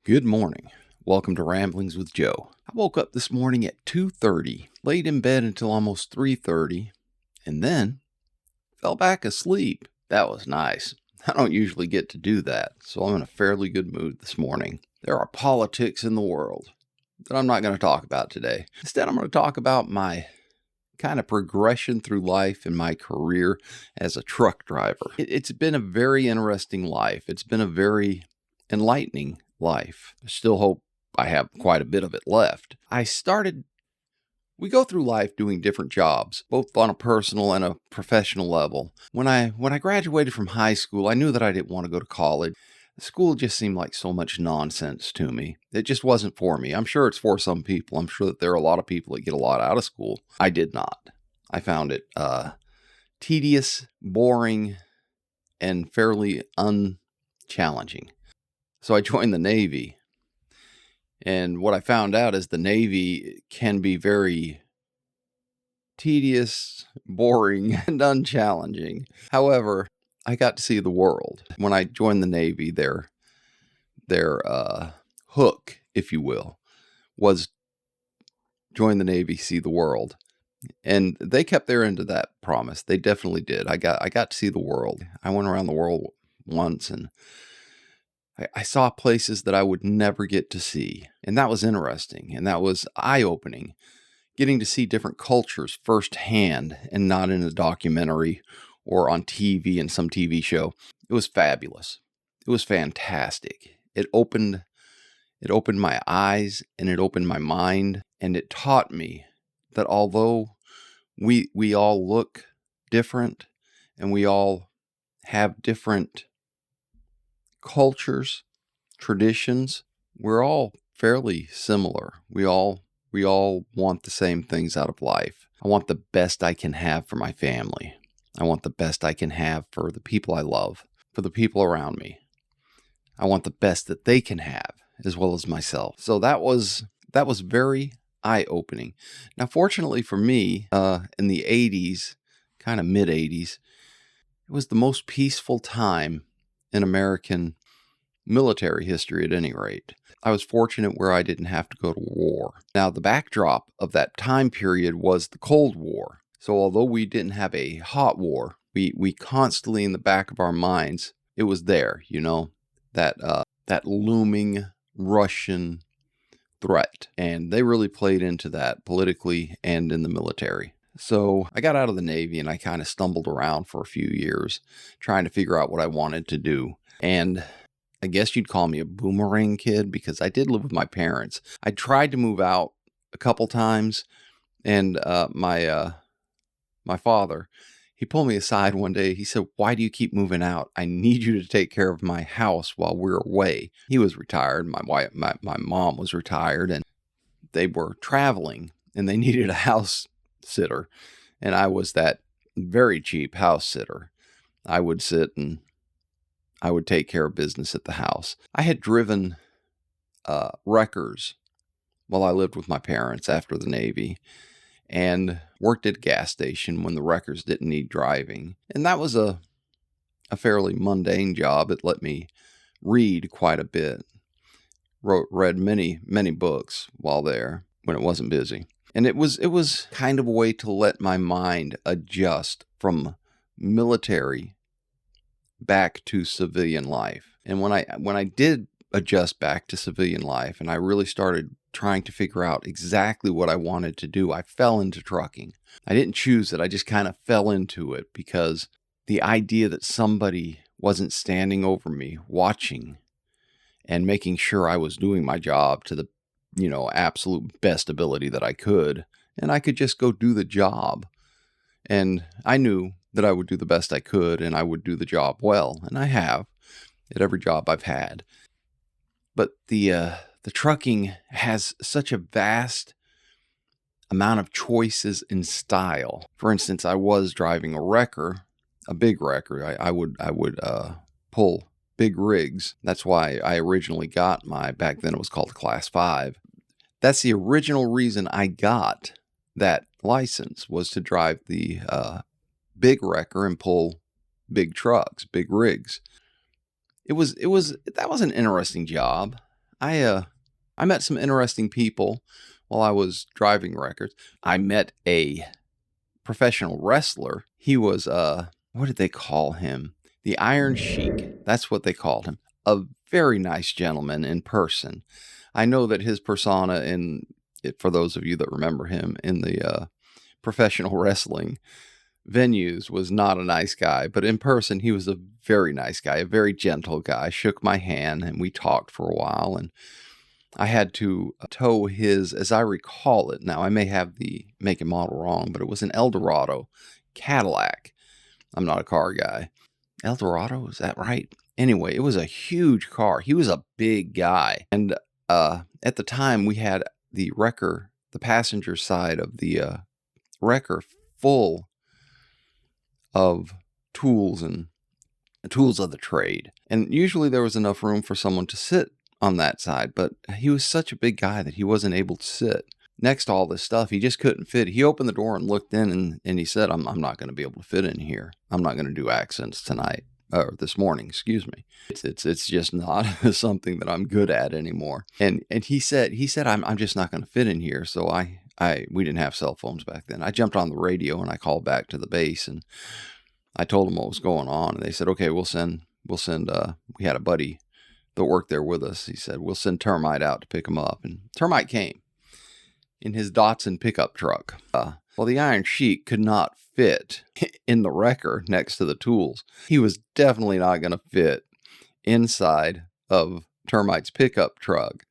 Good morning. Welcome to Ramblings with Joe. I woke up this morning at 2:30, laid in bed until almost 3:30, and then fell back asleep. That was nice. I don't usually get to do that, so I'm in a fairly good mood this morning. There are politics in the world that I'm not going to talk about today. Instead, I'm going to talk about my kind of progression through life and my career as a truck driver. It's been a very interesting life. It's been a very enlightening life. I still hope I have quite a bit of it left. We go through life doing different jobs, both on a personal and a professional level. When I graduated from high school, I knew that I didn't want to go to college. School just seemed like so much nonsense to me. It just wasn't for me. I'm sure it's for some people. I'm sure that there are a lot of people that get a lot out of school. I did not. I found it tedious, boring, and fairly unchallenging. So I joined the Navy. And what I found out is the Navy can be very tedious, boring, and unchallenging. However, I got to see the world. When I joined the Navy, their hook, if you will, was join the Navy, see the world. And they kept their end of that promise. They definitely did. I got to see the world. I went around the world once and I saw places that I would never get to see. And that was interesting. And that was eye-opening. Getting to see different cultures firsthand and not in a documentary or on TV in some TV show. It was fabulous. It was fantastic. It opened my eyes and it opened my mind, and it taught me that although we all look different and we all have different cultures, traditions, we're all fairly similar. We all want the same things out of life. I want the best I can have for my family. I want the best I can have for the people I love, for the people around me. I want the best that they can have as well as myself. So that was very eye-opening. Now, fortunately for me, in the 80s, kind of mid-80s, it was the most peaceful time in American military history at any rate. I was fortunate where I didn't have to go to war. Now, the backdrop of that time period was the Cold War. So although we didn't have a hot war, we constantly in the back of our minds, it was there, that looming Russian threat. And they really played into that politically and in the military. So I got out of the Navy and I kind of stumbled around for a few years trying to figure out what I wanted to do. And I guess you'd call me a boomerang kid because I did live with my parents. I tried to move out a couple times, and my father, he pulled me aside one day. He said, "Why do you keep moving out? I need you to take care of my house while we're away." He was retired. My mom was retired, and they were traveling, and they needed a house sitter, and I was that very cheap house sitter. I would sit and I would take care of business at the house. I had driven wreckers while I lived with my parents after the Navy and worked at a gas station when the wreckers didn't need driving. And that was a fairly mundane job. It let me read quite a bit. Read many, many books while there when it wasn't busy. And it was kind of a way to let my mind adjust from military back to civilian life. And when I did adjust back to civilian life and I really started trying to figure out exactly what I wanted to do, I fell into trucking. I didn't choose it. I just kind of fell into it because the idea that somebody wasn't standing over me, watching and making sure I was doing my job to the, absolute best ability that I could, and I could just go do the job. And I knew that I would do the best I could and I would do the job well. And I have at every job I've had. But the trucking has such a vast amount of choices in style. For instance, I was driving a wrecker, a big wrecker. I would pull big rigs. That's why I originally got back then it was called a Class 5. That's the original reason I got that license, was to drive the big wrecker and pull big trucks, big rigs. That was an interesting job. I uh I met some interesting people while I was driving records. I met a professional wrestler. He was what did they call him? The Iron Sheik. That's what they called him. A very nice gentleman in person. I know that his persona for those of you that remember him in the professional wrestling venues was not a nice guy, but in person he was a very nice guy, a very gentle guy. Shook my hand and we talked for a while, and I had to tow his, as I recall it. Now I may have the make and model wrong, but it was an Eldorado Cadillac. I'm not a car guy. Eldorado, is that right? Anyway, it was a huge car. He was a big guy, and at the time we had the wrecker, the passenger side of the wrecker, full of tools and tools of the trade. And usually there was enough room for someone to sit on that side, but he was such a big guy that he wasn't able to sit next to all this stuff. He just couldn't fit. He opened the door and looked in, and he said, I'm not going to be able to fit in here. I'm not going to do accents tonight, or this morning, excuse me. It's just not something that I'm good at anymore. And he said, I'm just not going to fit in here. So we didn't have cell phones back then. I jumped on the radio and I called back to the base, and I told them what was going on, and they said, okay, we'll send, we had a buddy that worked there with us. He said, we'll send Termite out to pick him up. And Termite came in his Datsun pickup truck. Well, the Iron Sheik could not fit in the wrecker next to the tools. He was definitely not going to fit inside of Termite's pickup truck.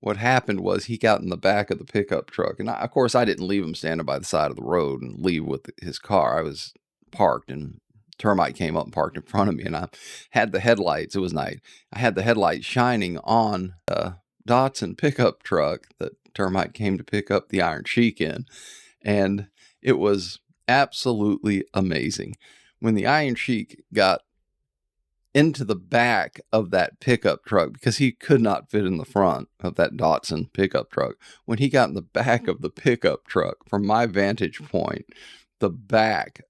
What happened was he got in the back of the pickup truck. And of course, I didn't leave him standing by the side of the road and leave with his car. I was parked, and Termite came up and parked in front of me, and I had the headlights. It was night. I had the headlights shining on a Datsun pickup truck that Termite came to pick up the Iron Sheik in. And it was absolutely amazing. When the Iron Sheik got into the back of that pickup truck, because he could not fit in the front of that Datsun pickup truck, when he got in the back of the pickup truck, from my vantage point, the back,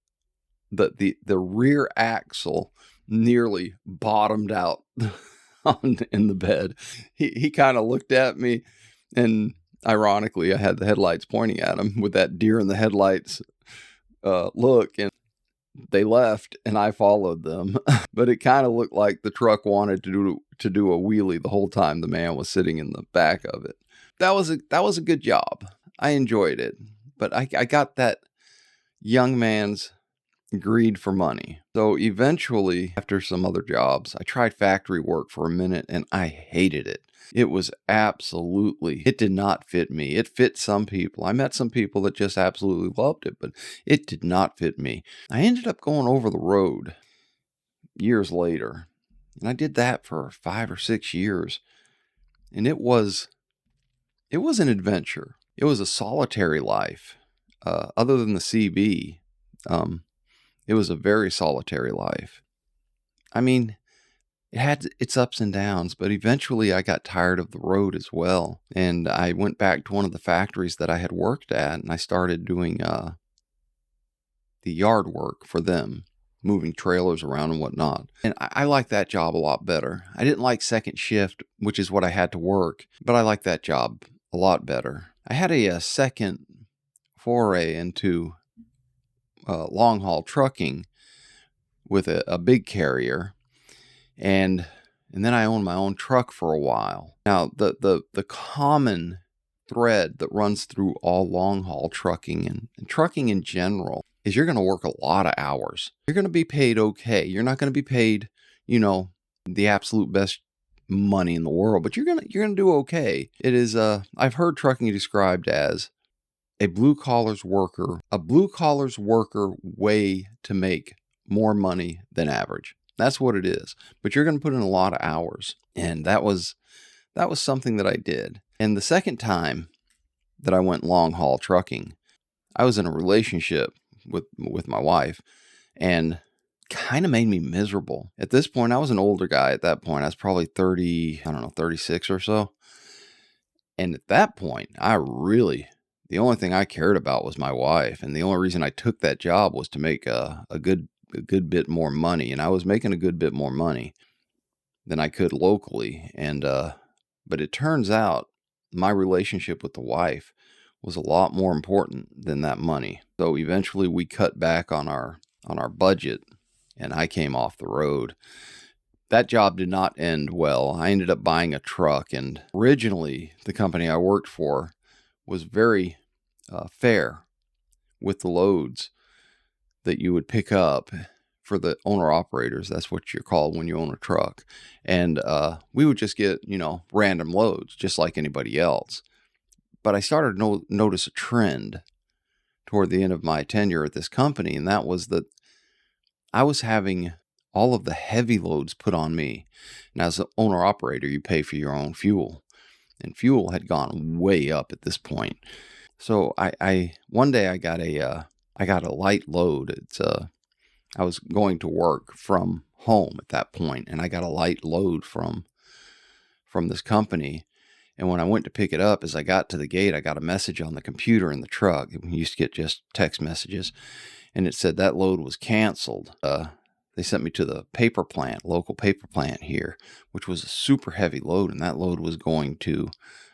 the rear axle nearly bottomed out in the bed. He kind of looked at me, and ironically, I had the headlights pointing at him with that deer in the headlights look, and they left, and I followed them. But it kind of looked like the truck wanted to do a wheelie the whole time the man was sitting in the back of it. That was a good job. I enjoyed it, but I got that young man's greed for money. So eventually, after some other jobs, I tried factory work for a minute, and I hated it. It did not fit me. It fit some people. I met some people that just absolutely loved it, but it did not fit me. I ended up going over the road years later, and I did that for 5 or 6 years. And it was an adventure. It was a solitary life. Other than the CB, it was a very solitary life. I mean, it had its ups and downs, but eventually I got tired of the road as well. And I went back to one of the factories that I had worked at, and I started doing the yard work for them, moving trailers around and whatnot. And I liked that job a lot better. I didn't like second shift, which is what I had to work, but I liked that job a lot better. I had a second foray into long haul trucking with a big carrier, and then I owned my own truck for a while. Now, the common thread that runs through all long haul trucking and trucking in general is you're going to work a lot of hours. You're going to be paid okay. You're not going to be paid, the absolute best money in the world, but you're going to do okay. It is I've heard trucking described as a blue collar's worker way to make more money than average. That's what it is. But you're going to put in a lot of hours. And that was something that I did. And the second time that I went long haul trucking, I was in a relationship with my wife, and kind of made me miserable. At this point, I was an older guy at that point. I was probably 36 or so. And at that point, the only thing I cared about was my wife. And the only reason I took that job was to make a good bit more money. And I was making a good bit more money than I could locally. And But it turns out my relationship with the wife was a lot more important than that money. So eventually we cut back on our budget, and I came off the road. That job did not end well. I ended up buying a truck, and originally the company I worked for was very fair with the loads that you would pick up for the owner operators. That's what you're called when you own a truck. And we would just get, random loads just like anybody else. But I started to notice a trend toward the end of my tenure at this company, and that was that I was having all of the heavy loads put on me. And as an owner operator, you pay for your own fuel, and fuel had gone way up at this point. So I one day I got a light load. I was going to work from home at that point, and I got a light load from this company. And when I went to pick it up, as I got to the gate, I got a message on the computer in the truck. We used to get just text messages, and it said that load was canceled. They sent me to the local paper plant here, which was a super heavy load, and that load was going to,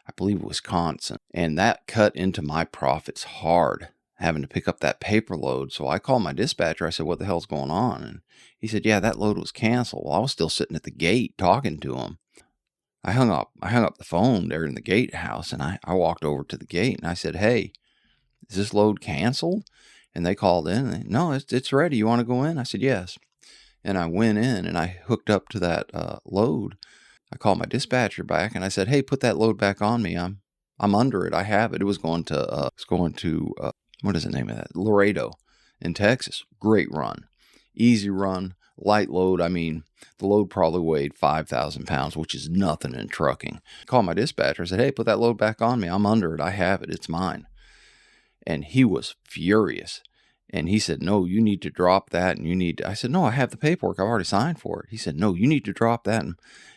I believe, Wisconsin. And that cut into my profits hard, having to pick up that paper load. So I called my dispatcher. I said, what the hell's going on? And he said, yeah, that load was canceled. Well, I was still sitting at the gate talking to him. I hung up the phone there in the gatehouse, and I walked over to the gate, and I said, hey, is this load canceled? And they called in. And no, it's ready. You want to go in? I said, yes. And I went in, and I hooked up to that load. I called my dispatcher back, and I said, hey, put that load back on me. I'm under it. I have it. It was going to what is the name of that? Laredo in Texas. Great run. Easy run. Light load. I mean, the load probably weighed 5,000 pounds, which is nothing in trucking. I called my dispatcher. I said, hey, put that load back on me. I'm under it. I have it. It's mine. And he was furious. And he said, no, you need to drop that. And I said, no, I have the paperwork. I've already signed for it. He said, no, you need to drop that. And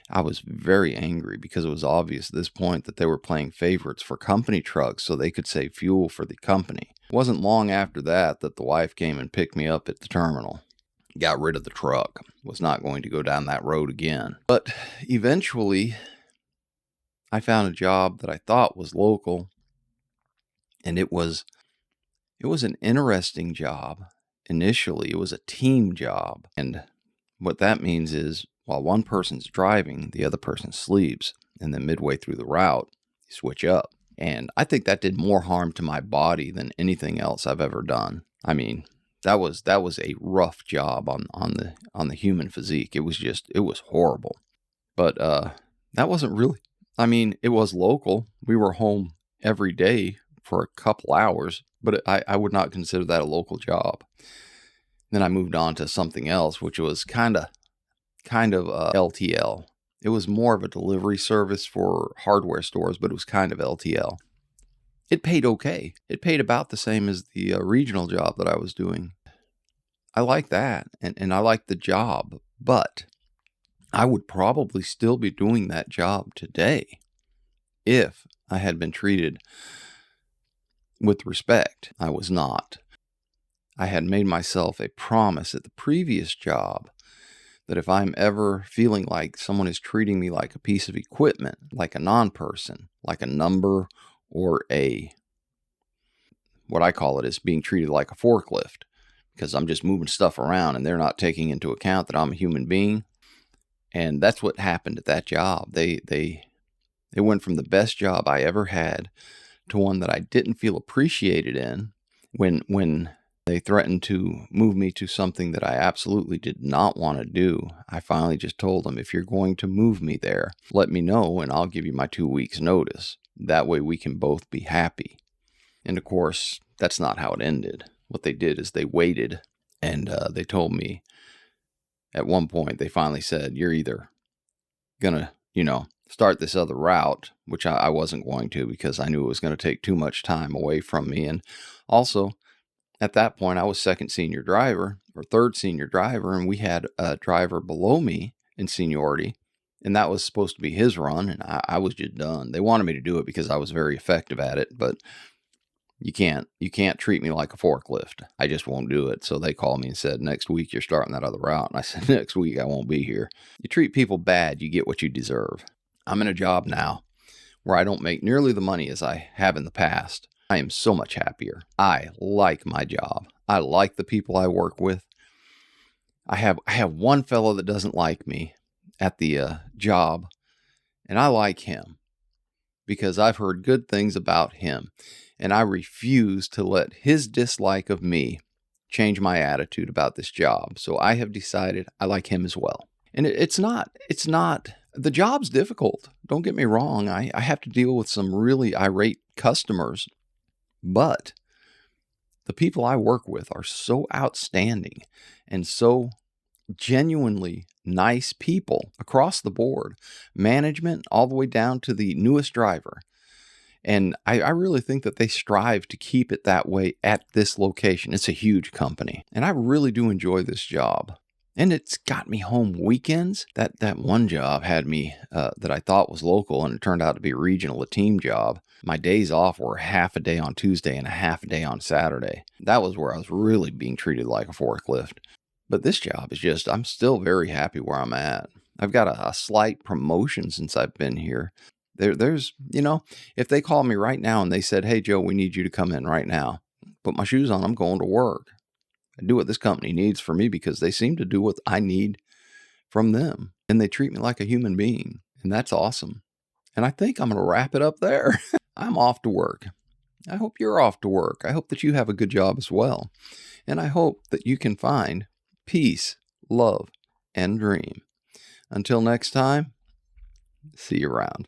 I was very angry because it was obvious at this point that they were playing favorites for company trucks so they could save fuel for the company. It wasn't long after that the wife came and picked me up at the terminal. Got rid of the truck. Was not going to go down that road again. But eventually, I found a job that I thought was local, and it was an interesting job. Initially, it was a team job, and what that means is while one person's driving, the other person sleeps, and then midway through the route, you switch up. And I think that did more harm to my body than anything else I've ever done. I mean, that was a rough job on the human physique. It was horrible. But that wasn't really, I mean, it was local. We were home every day for a couple hours, but I would not consider that a local job. Then I moved on to something else, which was kind of LTL. It was more of a delivery service for hardware stores, but it was kind of LTL. It paid okay. It paid about the same as the regional job that I was doing. I like that, and I like the job, but I would probably still be doing that job today if I had been treated with respect. I was not. I had made myself a promise at the previous job that if I'm ever feeling like someone is treating me like a piece of equipment, like a non-person, like a number, or what I call it is being treated like a forklift, because I'm just moving stuff around and they're not taking into account that I'm a human being. And that's what happened at that job. They went from the best job I ever had to one that I didn't feel appreciated in. When they threatened to move me to something that I absolutely did not want to do, I finally just told them, if you're going to move me there, let me know and I'll give you my 2 weeks notice. That way we can both be happy. And of course, that's not how it ended. What they did is they waited, and they told me at one point, they finally said, you're either going to, start this other route, which I wasn't going to because I knew it was going to take too much time away from me. And also, at that point, I was second senior driver or third senior driver, and we had a driver below me in seniority, and that was supposed to be his run, and I was just done. They wanted me to do it because I was very effective at it, but you can't treat me like a forklift. I just won't do it. So they called me and said, next week you're starting that other route. And I said, next week I won't be here. You treat people bad, you get what you deserve. I'm in a job now where I don't make nearly the money as I have in the past. I am so much happier. I like my job. I like the people I work with. I have one fellow that doesn't like me at the job, and I like him because I've heard good things about him, and I refuse to let his dislike of me change my attitude about this job. So I have decided I like him as well. And it's not, the job's difficult. Don't get me wrong. I have to deal with some really irate customers, but the people I work with are so outstanding and so genuinely nice people across the board, management all the way down to the newest driver. And I really think that they strive to keep it that way at this location. It's a huge company, and I really do enjoy this job. And it's got me home weekends. That one job had me that I thought was local, and it turned out to be regional, a team job. My days off were half a day on Tuesday and a half a day on Saturday. That was where I was really being treated like a forklift. But this job is just, I'm still very happy where I'm at. I've got a slight promotion since I've been here. There's, if they called me right now and they said, "Hey, Joe, we need you to come in right now," put my shoes on, I'm going to work. I do what this company needs for me because they seem to do what I need from them. And they treat me like a human being. And that's awesome. And I think I'm going to wrap it up there. I'm off to work. I hope you're off to work. I hope that you have a good job as well. And I hope that you can find peace, love, and dream. Until next time, see you around.